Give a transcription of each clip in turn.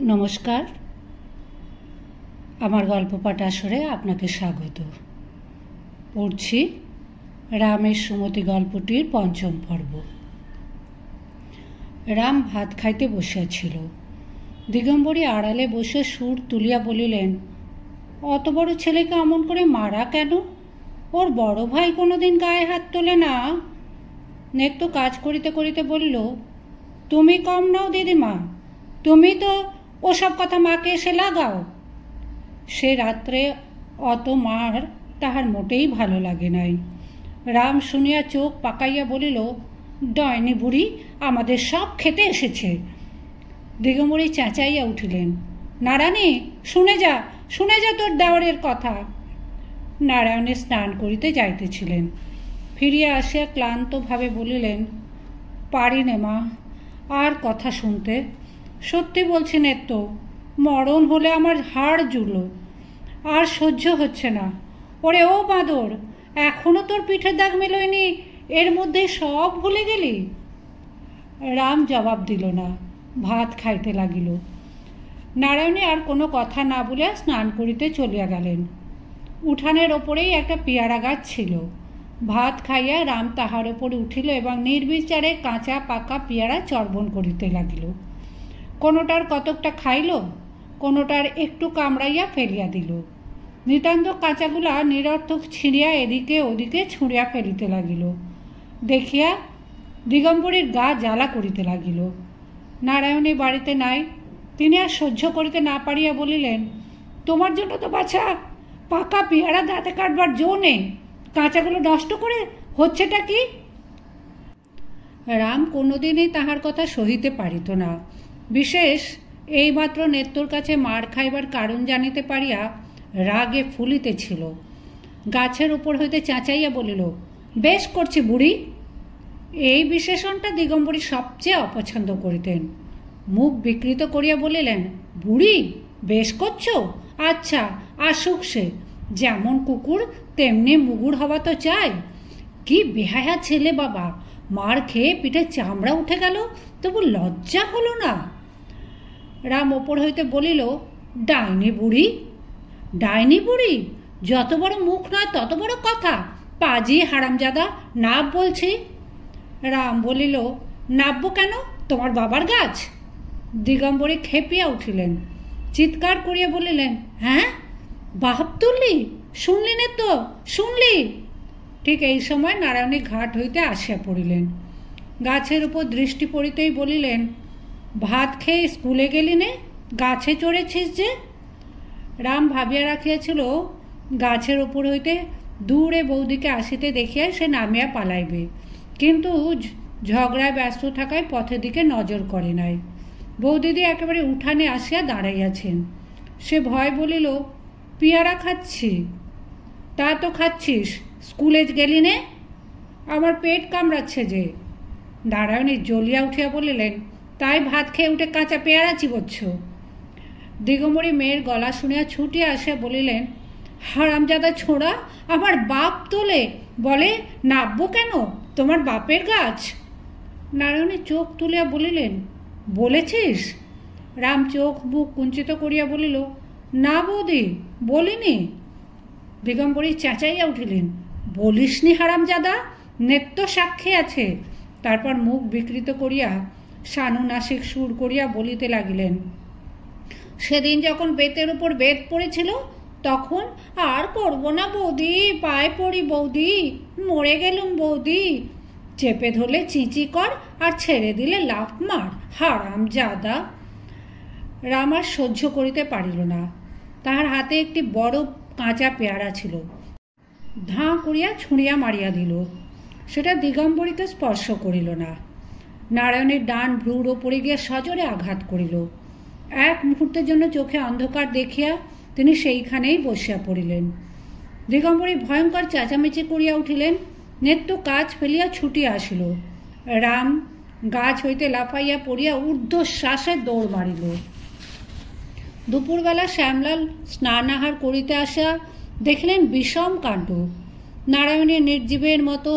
নমস্কার, আমার গল্প পাঠ আসরে আপনাকে স্বাগত। পড়ছি রামের সুমতি গল্পটির পঞ্চম পর্ব। রাম ভাত খাইতে বসিয়াছিল। দিগম্বরী আড়ালে বসে সুর তুলিয়া বলিলেন, অত বড় ছেলেকে অমন করে মারা কেন? ওর বড় ভাই কোনোদিন গায়ে হাত তোলে না। নেত্য কাজ করিতে করিতে বলিল, তুমি কম নাও দিদিমা, তুমি তো ওসব কথা মাকে এসে লাগাও। সে রাত্রে অত মার তাহার মোটেই ভালো লাগে নাই। রাম শুনিয়া চোখ পাকাইয়া বলিল, ডাইনি বুড়ি আমাদের সব খেতে এসেছে। দিগম্বরী চেঁচাইয়া উঠিলেন, নারায়ণী শুনে যা তোর দেওয়ারের কথা। নারায়ণী স্নান করিতে যাইতেছিলেন। ফিরিয়া আসিয়া ক্লান্তভাবে বলিলেন, পারি নে মা আর কথা শুনতে। সত্যি বলছি নেত্য, মরণ হলে আমার হাড় জুড়ল, আর সহ্য হচ্ছে না। ওরে ও বাঁদর, এখনো তোর পিঠের দাগ মেলোয়নি, এর মধ্যে সব ভুলে গেলি? রাম জবাব দিল না, ভাত খাইতে লাগিল। নারায়ণী আর কোনো কথা না বলিয়া স্নান করিতে চলিয়া গেলেন। উঠানের ওপরেই একটা পেয়ারা গাছ ছিল। ভাত খাইয়া রাম তাহার ওপরে উঠিল এবং নির্বিচারে কাঁচা পাকা পেয়ারা চর্বণ করিতে লাগিল। কোনোটার কতকটা খাইল, কোনোটার একটু কামড়াইয়া ফেলিয়া দিল। নিতান্ত কাঁচাগুলা নিরর্থক ছিঁড়িয়া এদিকে ওদিকে ছুঁড়িয়া ফেলিতে লাগিল। দেখিয়া দিগম্বরীর গা জ্বালা করিতে লাগিল। নারায়ণী বাড়িতে নাই। তিনি আর সহ্য করিতে না পারিয়া বলিলেন, তোমার জন্য তো বাছা পাকা পেয়ারা দাঁতে কাটবার জো নেই, কাঁচাগুলো নষ্ট করে হচ্ছেটা কি? রাম কোনোদিনই তাহার কথা সহিতে পারিত না। বিশেষ এইমাত্র নেত্তর কাছে মার খাইবার কারণ জানিতে পারিয়া রাগে ফুলিতেছিল। গাছের উপর হইতে চেঁচাইয়া বলিল, বেশ করছি বুড়ি। এই বিশেষণটা দিগম্বরী সবচেয়ে অপছন্দ করিতেন। মুখ বিকৃত করিয়া বলিলেন, বুড়ি বেশ করছো? আচ্ছা আসুক সে, যেমন কুকুর তেমনি মুগুর হওয়া তো চাই। কি বেহায়া ছেলে বাবা, মার খেয়ে পিঠে চামড়া উঠে গেল, তবু লজ্জা হলো না। রাম ওপর হইতে বলিল, ডাইনি বুড়ি? ডাইনি বুড়ি? যত বড় মুখ নয় তত বড় কথা। পাজি হারামজাদা, নাব বলছি। রাম বলিল, নাববো কেন? তোমার বাবার গাছ? দিগম্বরী খেপিয়া উঠিলেন, চিৎকার করিয়া বলিলেন, হ্যাঁ বাপ তুললি? শুনলি নে তো, শুনলি? ঠিক এই সময় নারায়ণী ঘাট হইতে আসিয়া পড়িলেন। গাছের উপর দৃষ্টি পড়িতেই বলিলেন, ভাত খেয়ে স্কুলে গেলি নে, গাছে চড়েছিস যে? রাম ভাবিয়া রাখিয়াছিল গাছের ওপর হইতে দূরে বৌদিকে আসিতে দেখিয়া সে নামিয়া পালাইবে, কিন্তু ঝগড়ায় ব্যস্ত থাকায় পথের দিকে নজর করে নাই। বৌদিদি একেবারে উঠানে আসিয়া দাঁড়াইয়াছেন। সে ভয় বলিল, পেয়ারা খাচ্ছি। তা তো খাচ্ছিস, স্কুলে গেলি নে? আমার পেট কামড়াচ্ছে যে। নারায়ণী জ্বলিয়া উঠিয়া বলিলেন, তাই ভাত খেয়ে উঠে কাঁচা পেয়ারা চিবোচ্ছ? দিগম্বরী মেয়ের গলা শুনিয়া ছুটিয়া আসিয়া বলিলেন, হারামজাদা ছোঁড়া, আমার বাপ তোলে, বলে নাববো কেন? তোমার বাপের গাছ। নারায়ণী চোখ তুলিয়া বলিলেন, বলেছিস? রাম চোখ মুখ কুঞ্চিত করিয়া বলিল, না বৌদি, বলিনি। দিগম্বরী চেঁচাইয়া উঠিলেন, বলিসনি হারামজাদা? নেত্য সাক্ষী আছে। তারপর মুখ বিকৃত করিয়া সানুনাসিক সুর করিয়া বলিতে লাগিলেন, সেদিন যখন বেতের উপর বেত পড়েছিল তখন আর করবো না বৌদি, পায়ে পড়ি বৌদি, মরে গেলুম বৌদি। চেপে ধরলে চিঁচি কর আর ছেড়ে দিলে লাফ মার, হারামজাদা। রাম আর সহ্য করিতে পারিল না। তাহার হাতে একটি বড় কাঁচা পেয়ারা ছিল। ধাঁ করিয়া ছুঁড়িয়া মারিয়া দিল। সেটা দিগম্বরীকে স্পর্শ করিল না। নারায়ণের ডান ভ্রুর ওপরে গিয়া সজোরে আঘাত করিল। এক মুহূর্তের জন্য চোখে অন্ধকার দেখিয়া তিনি সেইখানেই বসিয়া পড়িলেন। দিগম্বরী ভয়ঙ্কর চেঁচামেচি করিয়া উঠিলেন। নেত্য কাজ ফেলিয়া ছুটিয়া আসিল। রাম গাছ হইতে লাফাইয়া পড়িয়া ঊর্ধ্বশ্বাসে দৌড় মারিল। দুপুরবেলা শ্যামলাল স্নানাহার করিতে আসা দেখিলেন বিষম কাণ্ড। নারায়ণী নির্জীবের মতো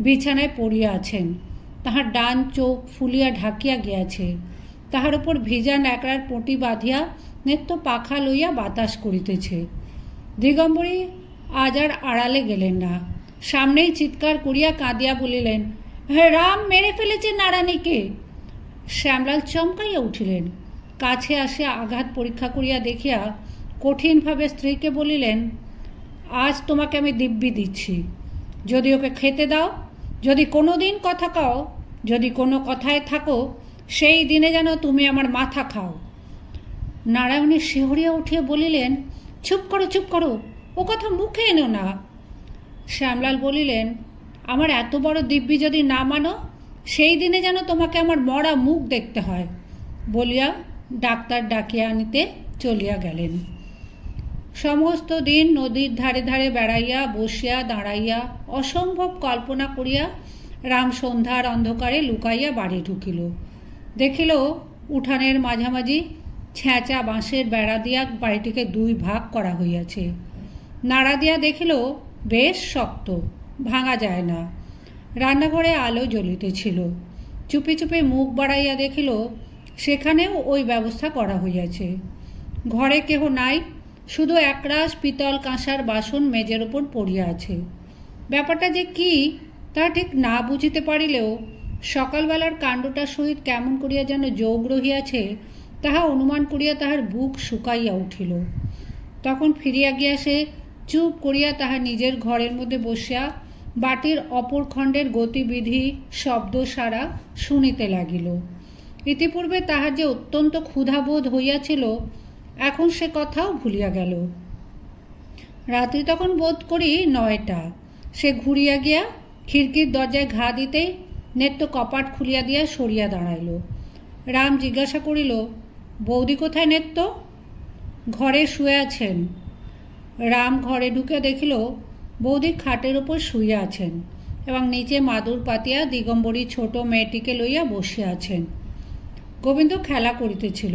বিছানায় পড়িয়া আছেন। তাহার ডান চোখ ফুলিয়া ঢাকিয়া গিয়াছে। তাহার উপর ভিজা ন্যাকড়ার পটি বাঁধিয়া নেত্য পাখা লইয়া বাতাস করিতেছে। দিগম্বরী আজ আর আড়ালে গেলেন না, সামনেই চিৎকার করিয়া কাঁদিয়া বলিলেন, হে রাম, মেরে ফেলেছে নারায়ণীকে। শ্যামলাল চমকাইয়া উঠিলেন, কাছে আসিয়া আঘাত পরীক্ষা করিয়া দেখিয়া কঠিনভাবে স্ত্রীকে বলিলেন, আজ তোমাকে আমি দিব্যি দিচ্ছি, যদি ওকে খেতে দাও, যদি কোনো দিন কথা কও, যদি কোনো কথায় থাকো, সেই দিনে যেন তুমি আমার মাথা খাও। নারায়ণী শিহরিয়া উঠিয়া বলিলেন, চুপ করো, চুপ করো, ও কথা মুখে এনো না। শ্যামলাল বলিলেন, আমার এত বড় দিব্যি যদি না মানো, সেই দিনে যেন তোমাকে আমার মরা মুখ দেখতে হয়, বলিয়া ডাক্তার ডাকিয়া আনিতে চলিয়া গেলেন। সমস্ত দিন নদীর ধারে ধারে বেড়াইয়া বসিয়া দাঁড়াইয়া অসম্ভব কল্পনা করিয়া রাম সন্ধ্যার অন্ধকারে লুকাইয়া বাড়ি ঢুকিল। দেখিল উঠানের মাঝামাঝি ছ্যাঁচা বাঁশের বেড়া দিয়া বাড়িটিকে দুই ভাগ করা হইয়াছে। নাড়া দিয়া দেখিল বেশ শক্ত, ভাঙা যায় না। রান্নাঘরে আলো জ্বলিতেছিল। চুপি চুপি মুখ বাড়াইয়া দেখিল সেখানেও ওই ব্যবস্থা করা হইয়াছে। ঘরে কেহ নাই, শুধু একরাশ পিতল কাঁসার বাসন মেজের ওপর পড়িয়া আছে। ব্যাপারটা যে কি তা ঠিক না বুঝিতে পারিলেও সকালবেলার কাণ্ডটার সহিত কেমন করিয়া যেন যোগ রহিয়াছে তাহা অনুমান করিয়া তাহার বুক শুকাইয়া উঠিল। তখন ফিরিয়া গিয়া সে চুপ করিয়া তাহার নিজের ঘরের মধ্যে বসিয়া বাটির অপর খণ্ডের গতিবিধি শব্দ সারা শুনিতে লাগিল। ইতিপূর্বে তাহার যে অত্যন্ত ক্ষুধাবোধ হইয়াছিল, এখন সে কথাও ভুলিয়া গেল। রাত্রি তখন বোধ করি 9টা। সে ঘুরিয়া গিয়া খিড়কির দরজায় ঘা দিতেই নেত্য কপাট খুলিয়া দিয়া সরিয়া দাঁড়াইল। রাম জিজ্ঞাসা করিল, বৌদি কোথায় নেত্য? ঘরে শুয়ে আছেন। রাম ঘরে ঢুকে দেখিল বৌদি খাটের ওপর শুইয়া আছেন এবং নিচে মাদুর পাতিয়া দিগম্বরী ছোট মেয়েটিকে লইয়া বসিয়া আছেন। গোবিন্দ খেলা করিতেছিল।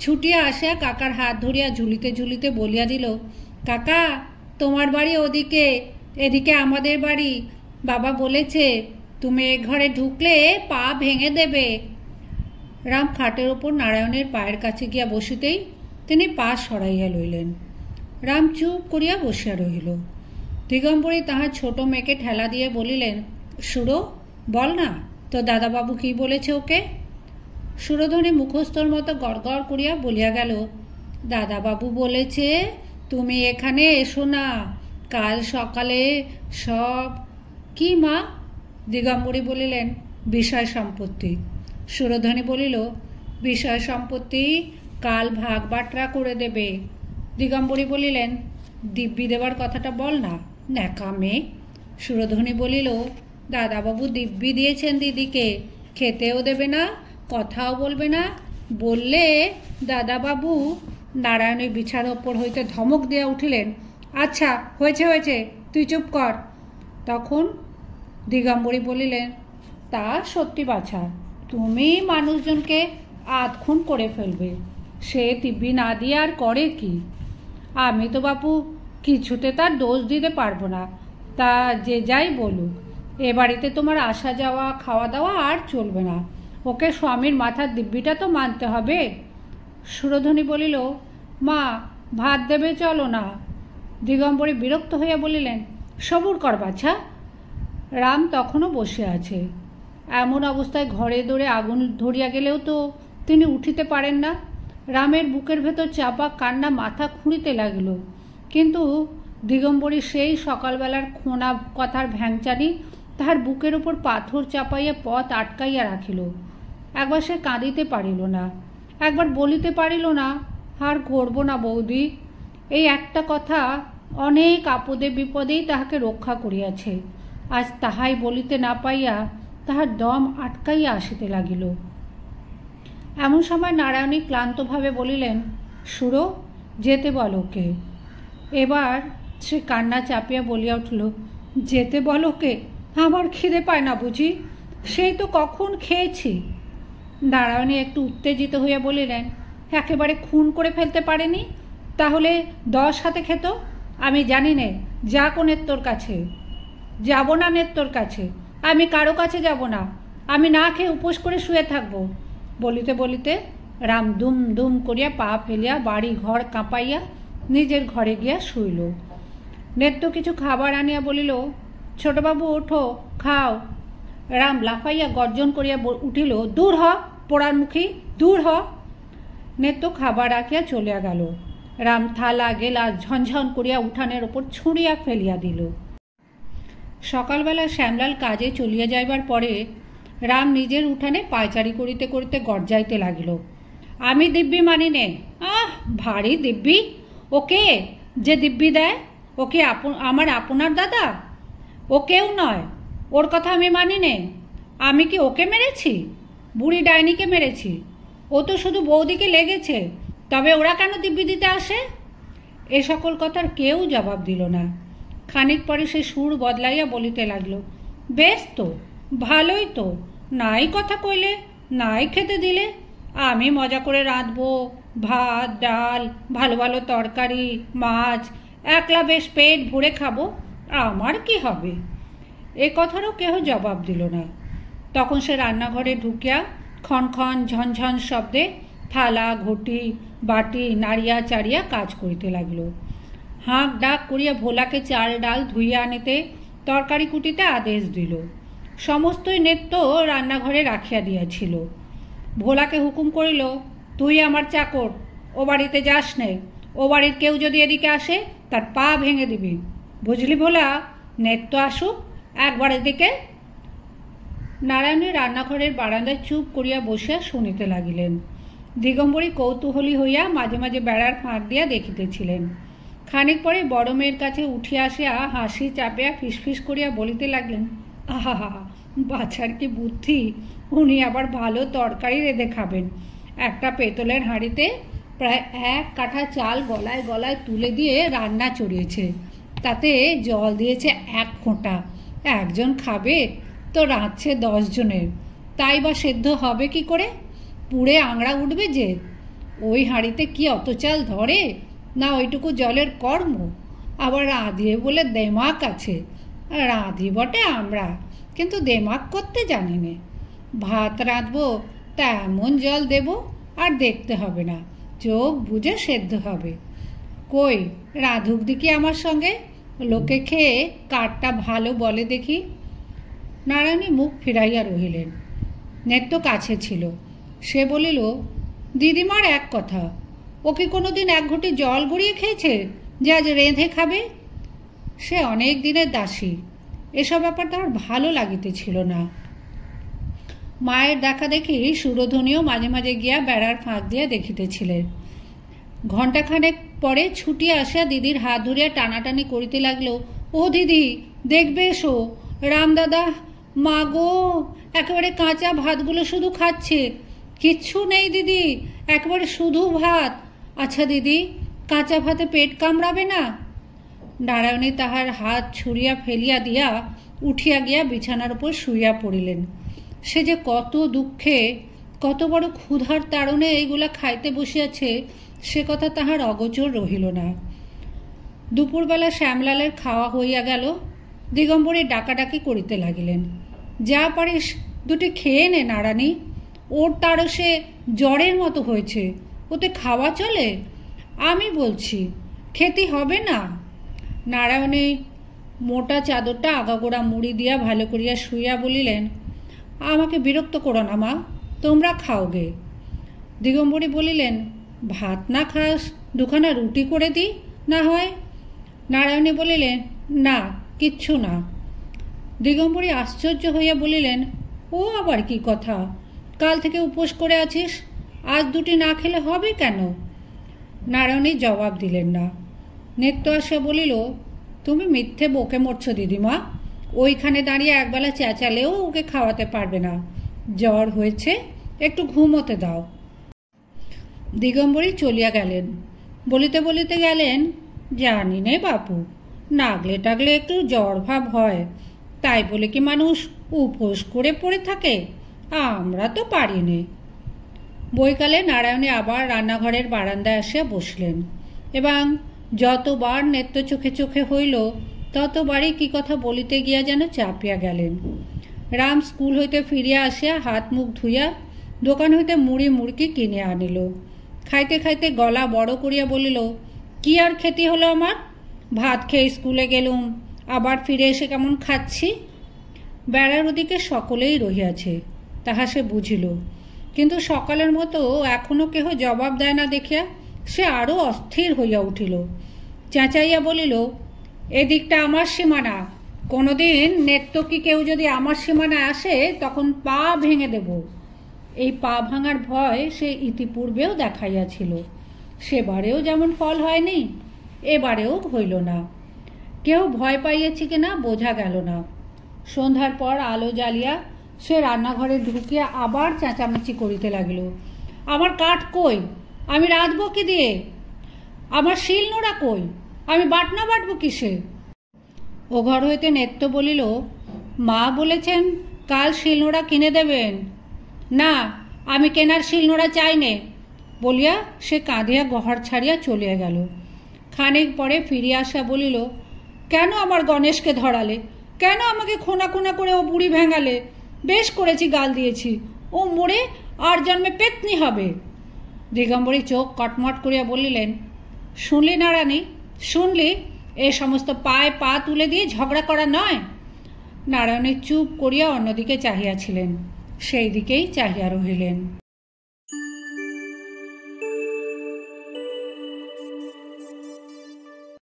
ছুটিয়া আসিয়া কাকার হাত ধরিয়া ঝুলিতে ঝুলিতে বলিয়া দিল, কাকা, তোমার বাড়ি ওদিকে, এদিকে আমাদের বাড়ি। বাবা বলেছে তুমি এ ঘরে ঢুকলে পা ভেঙে দেবে। রাম খাটের ওপর নারায়ণের পায়ের কাছে গিয়া বসিতেই তিনি পা সরাইয়া লইলেন। রাম চুপ করিয়া বসিয়া রহিল। দিগম্বরী তাহার ছোট মেয়েকে ঠেলা দিয়ে বলিলেন, সুরো, বল না তো দাদাবাবু কি বলেছে ওকে। সুরধ্বনি মুখস্থর মতো গড়গড় করিয়া বলিয়া গেল, দাদাবাবু বলেছে তুমি এখানে এসো না, কাল সকালে সব। কি মা? দিগম্বরী বলিলেন, বিষয় সম্পত্তি। সুরধ্বনি বলিল, বিষয় সম্পত্তি কাল ভাগ বাটরা করে দেবে। দিগম্বরী বলিলেন, দিব্যি দেবার কথাটা বল না, ন্যাকামে। সুরধ্বনি বলিল, দাদাবাবু দিব্যি দিয়েছেন দিদিকে, খেতেও দেবে না, কথাও বলবে না। বললে দাদাবাবু। নারায়ণ ওই বিছার ওপর হইতে ধমক দিয়া উঠিলেন, আচ্ছা হয়েছে হয়েছে, তুই চুপ কর। তখন দিগম্বরী বলিলেন, তা সত্যি বাছা, তুমি মানুষজনকে আধখুন করে ফেলবে, সে দিব্যি না দিয়ে আর করে কি? আমি তো বাপু কিছুতে তার দোষ দিতে পারবো না, তা যে যাই বলুক, এ বাড়িতে তোমার আসা যাওয়া খাওয়া দাওয়া আর চলবে না, ওকে স্বামীর মাথার দিব্যিটা তো মানতে হবে। সুরধ্বনি বলিল, মা ভাত দেবে, চলো না। দিগম্বরী বিরক্ত হইয়া বলিলেন, সবুর কর বাছা। রাম তখনও বসে আছে। এমন অবস্থায় ঘরে দৌড়ে আগুন ধরিয়া গেলেও তো তিনি উঠিতে পারেন না। রামের বুকের ভেতর চাপা কান্না মাথা খুঁড়িতে লাগিল। কিন্তু দিগম্বরী সেই সকালবেলার খোনা কথার ভ্যাংচানি তাহার বুকের উপর পাথর চাপাইয়া পথ আটকাইয়া রাখিল। একবার সে কাঁদিতে পারিল না, একবার বলিতে পারিল না, আর করব না বৌদি। এই একটা কথা অনেক আপদে বিপদেই তাহাকে রক্ষা করিয়াছে। আজ তাহাই বলিতে না পাইয়া তাহার দম আটকাইয়া আসিতে লাগিল। এমন সময় নারায়ণী ক্লান্তভাবে বলিলেন, সুরো, যেতে বলো কে। এবার সে কান্না চাপিয়া বলিয়া উঠল, যেতে বলো কে? আমার খিদে পায় না বুঝি? সেই তো কখন খেয়েছি। নারায়ণী একটু উত্তেজিত হইয়া বলিলেন, একেবারে খুন করে ফেলতে পারেনি? তাহলে 10 হাতে খেত। আমি জানি নে, যাকো নেত্তর কাছে। যাব না নেত্তর কাছে, আমি কারো কাছে যাব না। আমি না খেয়ে উপোস করে শুয়ে থাকবো। বলিতে বলিতে রাম দুম দুম করিয়া পা ফেলিয়া বাড়ি ঘর কাঁপাইয়া নিজের ঘরে গিয়া শুইল। নেত্য কিছু খাবার আনিয়া বলিল, ছোটবাবু ওঠো, খাও। রাম লাফাইয়া গর্জন করিয়া উঠিল, দূর হ পোড়ার মুখী, দূর হ। নেত্য খাবার রাখিয়া চলিয়া গেল। রাম থালা গেলাস ঝনঝন করিয়া উঠানের ওপর ছুঁড়িয়া ফেলিয়া দিল। সকালবেলা শ্যামলাল কাজে চলিয়া যাইবার পরে রাম নিজের উঠানে পায়চারি করিতে করিতে গর্জাইতে লাগিল, আমি দিব্যি মানি নে। ভারী দিব্যি? ওকে যে দিব্যি দেয় ও কি আমার আপনার দাদা? ও কেউ নয়, ওর কথা আমি মানি নে। আমি কি ওকে মেরেছি? বুড়ি ডাইনিকে মেরেছি। ও তো শুধু বৌদিকে লেগেছে, তবে ওরা কেন দিব্যি দিতে আসে? এ সকল কথার কেউ জবাব দিল না। খানিক পরে সে সুর বদলাইয়া বলিতে লাগল, বেশ তো, ভালোই তো, নাই কথা কইলে, নাই খেতে দিলে। আমি মজা করে রাঁধবো, ভাত ডাল ভালো ভালো তরকারি মাছ, একলা বেশ পেট ভরে খাবো, আমার কি হবে? এ কথারও কেহ জবাব দিল না। তখন সে রান্নাঘরে ঢুকিয়া ক্ষণ ক্ষণ ঝনঝন শব্দে থালা ঘটি বাটি নাড়িয়া চাড়িয়া কাজ করিতে লাগিল। হাঁক ডাক করিয়া ভোলাকে চাল ডাল ধুইয়া আনিতে, তরকারি কুটিতে আদেশ দিল। সমস্তই নেত্য রান্নাঘরে রাখিয়া দিয়াছিল। ভোলাকে হুকুম করিল, তুই আমার চাকর, ও বাড়িতে যাস নে। ও বাড়ির কেউ যদি এদিকে আসে তার পা ভেঙে দিবি, বুঝলি ভোলা? নেত্য আসুক একবার এদিকে। নারায়ণী রান্নাঘরের বারান্দায় চুপ করিয়া বসিয়া শুনিতে লাগিলেন। দিগম্বরী কৌতূহলী হইয়া মাঝে মাঝে বেড়ার ফাঁক দিয়া দেখিতেছিলেন। খানিক পরে বড় মেয়ের কাছে উঠিয়া আসিয়া হাসি চাপিয়া ফিসফিস করিয়া বলিতে লাগলেন, আহা বাছার কি বুদ্ধি! উনি আবার ভালো তরকারি রেঁধে খাবেন। একটা পেতলের হাঁড়িতে প্রায় 1 কাঠা চাল গলায় গলায় তুলে দিয়ে রান্না চড়িয়েছে, তাতে জল দিয়েছে 1 ফোঁটা। একজন খাবে তো রাঁধছে 10 জনের, তাই বা সেদ্ধ হবে কি করে? পুড়ে আংড়া উঠবে যে। ওই হাঁড়িতে কি অত চাল ধরে না? ওইটুকু জলের কর্ম। আবার রাঁধিয়ে বলে দেমাক আছে। রাঁধি বটে আমরা, কিন্তু দেমাক করতে জানি নে। ভাত রাঁধবো তা এমন জল দেব আর দেখতে হবে না, চোখ বুঝে সেদ্ধ হবে। কই রাঁধুক দেখি আমার সঙ্গে, লোকে খেয়ে কারটা ভালো বলে দেখি। নারায়ণী মুখ ফিরাইয়া রহিলেন। নেত্য কাছে ছিল। সে বলিল, দিদিমার এক কথা, ও কি কোনোদিন 1 ঘটি জল গড়িয়ে খেয়েছে যে আজ রেঁধে খাবে? সে অনেক দিনের দাসী, এসব ব্যাপার তার ভালো লাগিতেছিল না। মায়ের দেখা দেখি সুরধনীও মাঝে মাঝে গিয়া বেড়ার ফাঁক দিয়া দেখিতেছিলেন। ঘণ্টাখানেক পরে ছুটিয়া আসিয়া দিদির হাত ধরিয়া টানাটানি করিতে লাগলো, ও দিদি দেখবে এসো, রামদাদা মা গো একেবারে কাঁচা ভাতগুলো শুধু খাচ্ছে, কিচ্ছু নেই দিদি, একেবারে শুধু ভাত। আচ্ছা দিদি, কাঁচা ভাতে পেট কামড়াবে না? নারায়ণী তাহার হাত ছুঁড়িয়া ফেলিয়া দিয়া উঠিয়া গিয়া বিছানার উপর শুইয়া পড়িলেন। সে যে কত দুঃখে কত বড় ক্ষুধার তাড়নে এইগুলা খাইতে বসিয়াছে সে কথা তাহার অগোচর রহিল না। দুপুরবেলা শ্যামলালের খাওয়া হইয়া গেল। দিগম্বরী ডাকাডাকি করিতে লাগিলেন, যা পারিস দুটি খেয়ে নে নারায়ণী, ওর তারও সে জ্বরের মতো হয়েছে, ওতে খাওয়া চলে? আমি বলছি খেতে হবে না। নারায়ণী মোটা চাদরটা আগাগোড়া মুড়ি দিয়া ভালো করিয়া শুইয়া বলিলেন, আমাকে বিরক্ত করো না মা, তোমরা খাও গে। দিগম্বরী বলিলেন, ভাত না খাস 2খানা রুটি করে দিই না হয়? নারায়ণী বলিলেন, না কিচ্ছু না। দিগম্বরী আশ্চর্য হইয়া বলিলেন, ও আবার কি কথা? কাল থেকে উপোস করে আছিস, আজ 2টি না খেলে হবে কেন? নারায়ণী জবাব দিলেন না। নেত্য আসিয়া বলিল, তুমি মিথ্যে বকে মরছো দিদিমা, ওইখানে দাঁড়িয়ে একবেলা চেঁচালেও ওকে খাওয়াতে পারবে না। জ্বর হয়েছে, একটু ঘুমোতে দাও। দিগম্বরী চলিয়া গেলেন। বলিতে বলিতে গেলেন, জানি নে বাপু, নাগলে টাগলে একটু জ্বর ভাব হয়, তাই বলে কি মানুষ উপোস করে পড়ে থাকে? আমরা তো পারি নে। বৈকালে নারায়ণী আবার রান্নাঘরের বারান্দায় আসিয়া বসলেন এবং যতবার নেত্য চোখে চোখে হইল ততবারই কি কথা বলিতে গিয়া যেন চাপিয়া গেলেন। রাম স্কুল হইতে ফিরিয়া আসিয়া হাত মুখ ধুইয়া দোকান হইতে মুড়ি মুড়কি কিনে আনিল। খাইতে খাইতে গলা বড় করিয়া বলিল, কি আর খেতে হলো আমার? ভাত খেয়ে স্কুলে গেলুম, আবার ফিরে এসে কেমন খাচ্ছি। বেড়ার ওদিকে সকলেই রহিয়াছে, তাহা সে বুঝিল, কিন্তু সকালের মতো এখনো কেহ জবাব দেয় না দেখিয়া সে আরও অস্থির হইয়া উঠিল। চেঁচাইয়া বলিল, এদিকটা আমার সীমানা, কোনোদিন নেত্তকি কেউ যদি আমার সীমানায় আসে তখন পা ভেঙে দেব। এই পা ভাঙার ভয় সে ইতিপূর্বেও দেখাইয়াছিল, সেবারেও যেমন ফল হয়নি, এবারেও হইল না। কেউ ভয় পাইয়াছে কিনা বোঝা গেল না। সন্ধ্যার পর আলো জ্বালিয়া সে রান্নাঘরে ঢুকিয়া আবার চেঁচামেচি করিতে লাগিল, আমার কাঠ কই? আমি রাঁধব কি দিয়ে? আমার শিল নোড়া কই? আমি বাটনা বাটব কিসে? ও ঘর হইতে নেত্য বলিল, মা বলেছেন কাল শিলনোড়া কিনে দেবেন। না, আমি কেনার শিলনোড়া চাই নে বলিয়া সে কাঁদিয়া ঘর ছাড়িয়া চলিয়া গেল। খানিক পরে ফিরিয়া আসা বলিল, কেন আমার গণেশকে ধরালে? কেন আমাকে খোনা খোনা করে ও বুড়ি ভেঙালে? বেশ করেছি, গাল দিয়েছি, ও মরে আর জন্মে পেতনি হবে। দিগম্বরী চোখ কটমট করিয়া বলিলেন, শুনলি না রানী, শুনলি? এ সমস্ত পায়ে পা তুলে দিয়ে ঝগড়া করা নয়। নারায়ণী চুপ করিয়া অন্যদিকে চাহিয়াছিলেন, সেই দিকেই চাহিয়া রহিলেন।